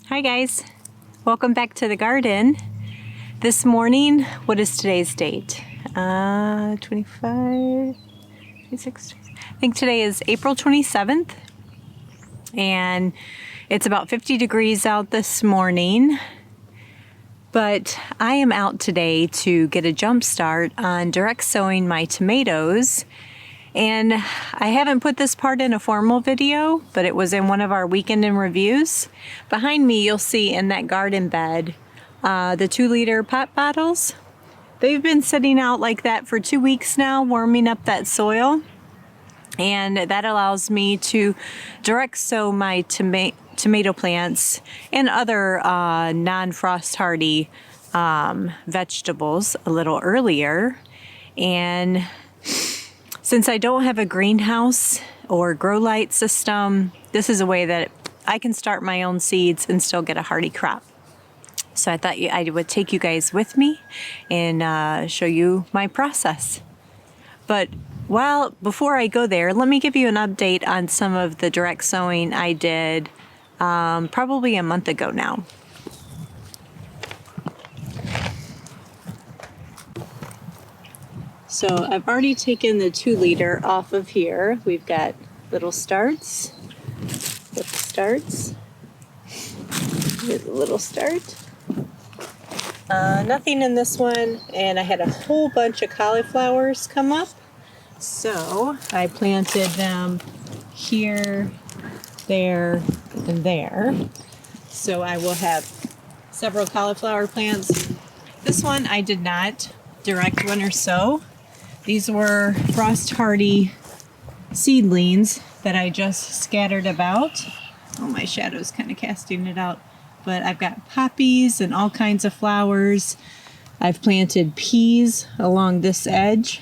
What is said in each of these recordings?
Hi guys, welcome back to the garden. This morning, what is today's date? 25, 26, I think today is April 27th, and it's about 50 degrees out this morning. But I am out today to get a jump start on direct sowing my tomatoes. And I haven't put this part in a formal video, but it was in one of our weekend in reviews. Behind me, you'll see in that garden bed, the 2-liter pot bottles. They've been sitting out like that for 2 weeks now, warming up that soil. And that allows me to direct sow my tomato plants and other non-frost hardy vegetables a little earlier. And since I don't have a greenhouse or grow light system, this is a way that I can start my own seeds and still get a hardy crop. So I thought I would take you guys with me and show you my process. But before I go there, let me give you an update on some of the direct sowing I did probably a month ago now. So I've already taken the 2-liter off of here. We've got little starts, here's a little start. Nothing in this one, and I had a whole bunch of cauliflowers come up. So I planted them here, there, and there. So I will have several cauliflower plants. This one I did not direct winter sow. These were frost hardy seedlings that I just scattered about. Oh, my shadow's kind of casting it out. But I've got poppies and all kinds of flowers. I've planted peas along this edge,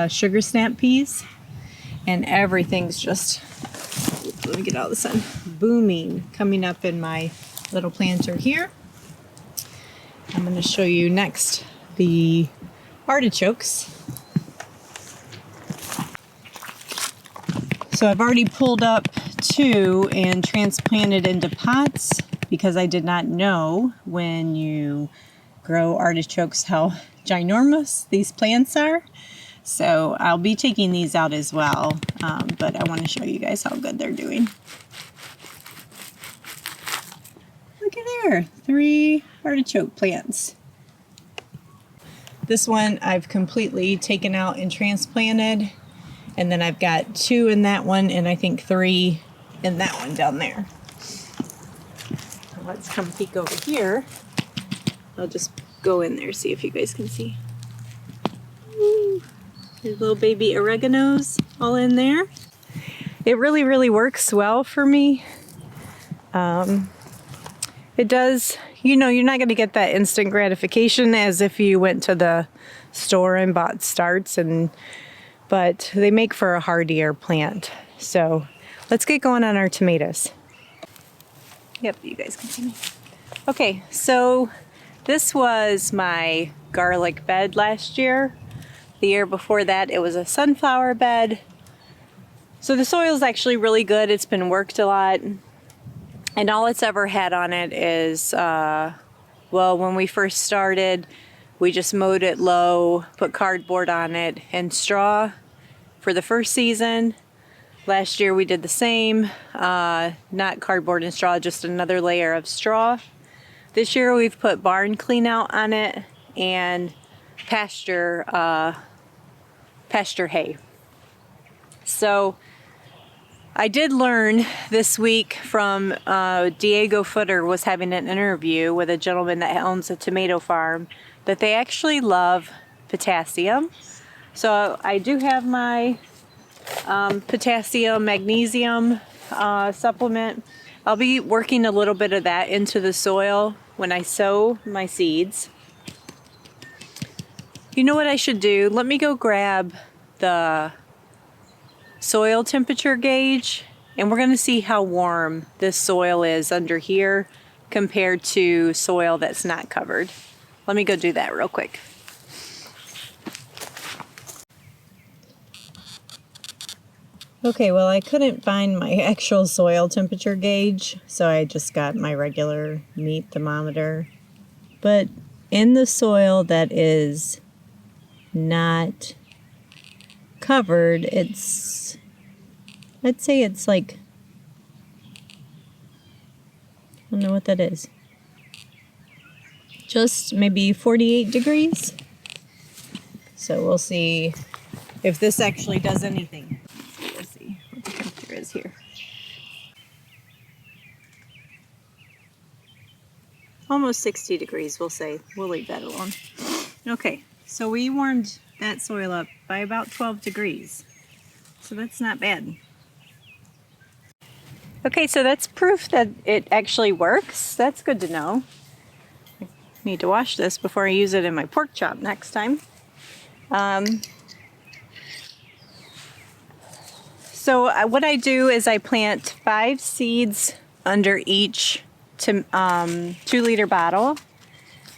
sugar snap peas, and everything's just, let me get out of the sun, booming, coming up in my little planter here. I'm going to show you next the artichokes. So I've already pulled up 2 and transplanted into pots because I did not know when you grow artichokes how ginormous these plants are. So I'll be taking these out as well, but I want to show you guys how good they're doing. Look at there, 3 artichoke plants. This one I've completely taken out and transplanted. And then I've got 2 in that one, and I think 3 in that one down there. Let's come peek over here. I'll just go in there, see if you guys can see. Ooh, there's little baby oreganos all in there. It really, really works well for me. It does, you know, you're not going to get that instant gratification as if you went to the store and bought starts, but they make for a hardier plant. So let's get going on our tomatoes. Yep, you guys can see me. Okay, so this was my garlic bed last year. The year before that, it was a sunflower bed. So the soil is actually really good. It's been worked a lot. And all it's ever had on it is, well, when we first started, we just mowed it low, put cardboard on it, and straw for the first season. Last year we did the same, not cardboard and straw, just another layer of straw. This year we've put barn clean out on it and pasture hay. So I did learn this week from Diego Footer was having an interview with a gentleman that owns a tomato farm that they actually love potassium. So I do have my potassium, magnesium supplement. I'll be working a little bit of that into the soil when I sow my seeds. You know what I should do? Let me go grab the soil temperature gauge, and we're going to see how warm this soil is under here compared to soil that's not covered. Let me go do that real quick. Okay, well, I couldn't find my actual soil temperature gauge, so I just got my regular meat thermometer. But in the soil that is not covered, it's, let's say it's like, I don't know what that is, just maybe 48 degrees. So we'll see if this actually does anything. Let's see what the temperature is here. Almost 60 degrees, we'll say. We'll leave that alone. Okay, so we warmed that soil up by about 12 degrees. So that's not bad. Okay, so that's proof that it actually works. That's good to know. I need to wash this before I use it in my pork chop next time. So what I do is I plant 5 seeds under each 2-liter bottle.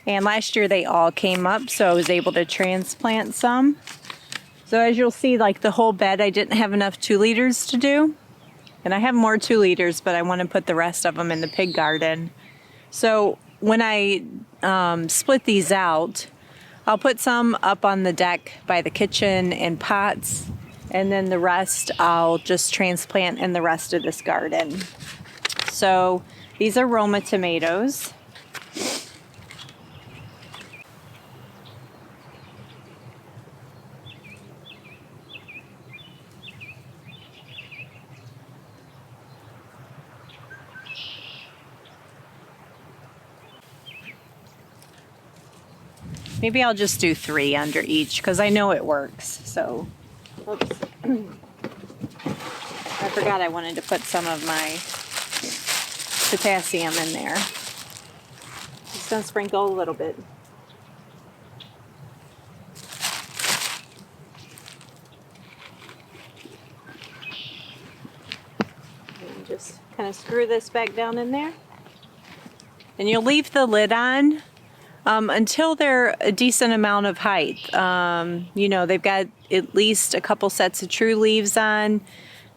And last year they all came up, so I was able to transplant some. So as you'll see, like the whole bed, I didn't have enough 2 liters to do. And I have more 2 liters, but I want to put the rest of them in the pig garden. So when I split these out, I'll put some up on the deck by the kitchen in pots, and then the rest I'll just transplant in the rest of this garden. So these are Roma tomatoes. Maybe I'll just do 3 under each because I know it works. So, oops. I forgot I wanted to put some of my potassium in there. Just gonna sprinkle a little bit. And just kind of screw this back down in there. And you'll leave the lid on until they're a decent amount of height. You know, they've got at least a couple sets of true leaves on.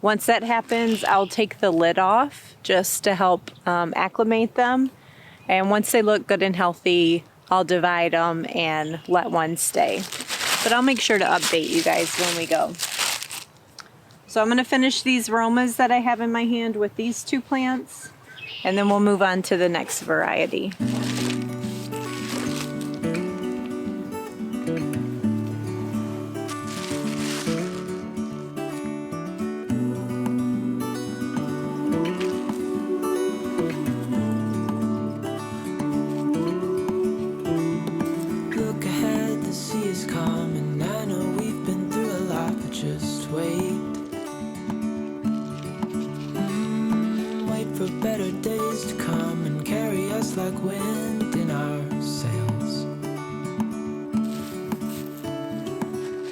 Once that happens, I'll take the lid off just to help acclimate them. And once they look good and healthy, I'll divide them and let one stay. But I'll make sure to update you guys when we go. So I'm going to finish these Romas that I have in my hand with these 2 plants, and then we'll move on to the next variety. For better days to come and carry us like wind in our sails.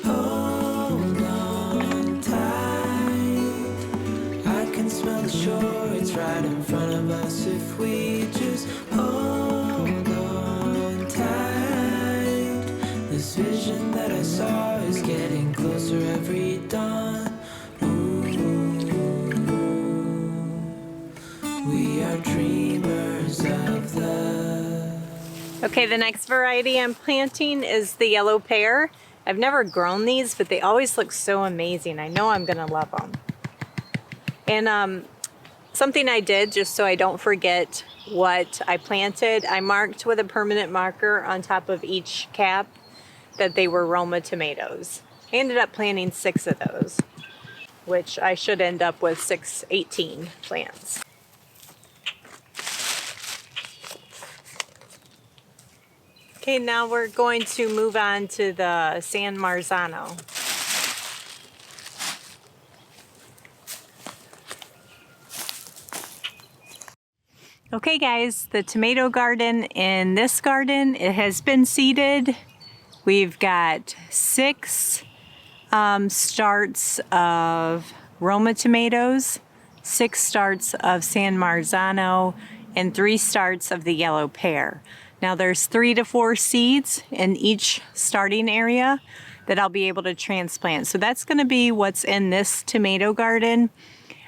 Hold on tight, I can smell the shore, it's right in front of us if we just hold on tight. This vision that I saw is getting closer every dawn. We are dreamers of the... Okay, the next variety I'm planting is the yellow pear. I've never grown these, but they always look so amazing. I know I'm gonna love them. And something I did, just so I don't forget what I planted, I marked with a permanent marker on top of each cap that they were Roma tomatoes. I ended up planting 6 of those, which I should end up with 18 plants. Okay, now we're going to move on to the San Marzano. Okay guys, the tomato garden in this garden, it has been seeded. We've got 6 starts of Roma tomatoes, 6 starts of San Marzano, and 3 starts of the yellow pear. Now there's 3 to 4 seeds in each starting area. that I'll be able to transplant. So that's going to be what's in this tomato garden.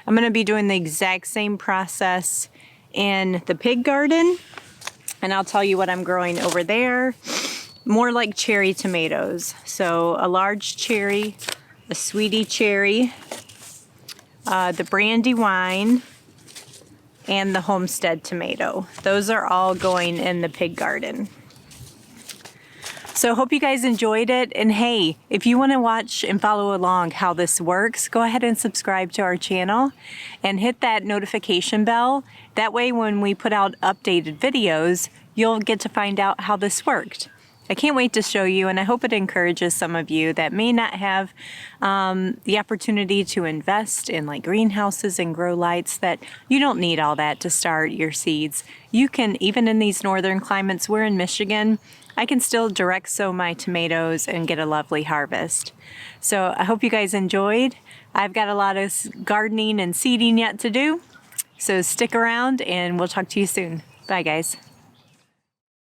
I'm going to be doing the exact same process in the pig garden, and I'll tell you what I'm growing over there. More like cherry tomatoes. So a large cherry, a sweetie cherry, the Brandywine, and the Homestead tomato. Those are all going in the pig garden. So hope you guys enjoyed it. And hey, if you want to watch and follow along how this works, go ahead and subscribe to our channel and hit that notification bell. That way when we put out updated videos, you'll get to find out how this worked. I can't wait to show you, and I hope it encourages some of you that may not have the opportunity to invest in like greenhouses and grow lights, that you don't need all that to start your seeds. You can, even in these northern climates, we're in Michigan, I can still direct sow my tomatoes and get a lovely harvest. So I hope you guys enjoyed. I've got a lot of gardening and seeding yet to do, so stick around and we'll talk to you soon. Bye guys.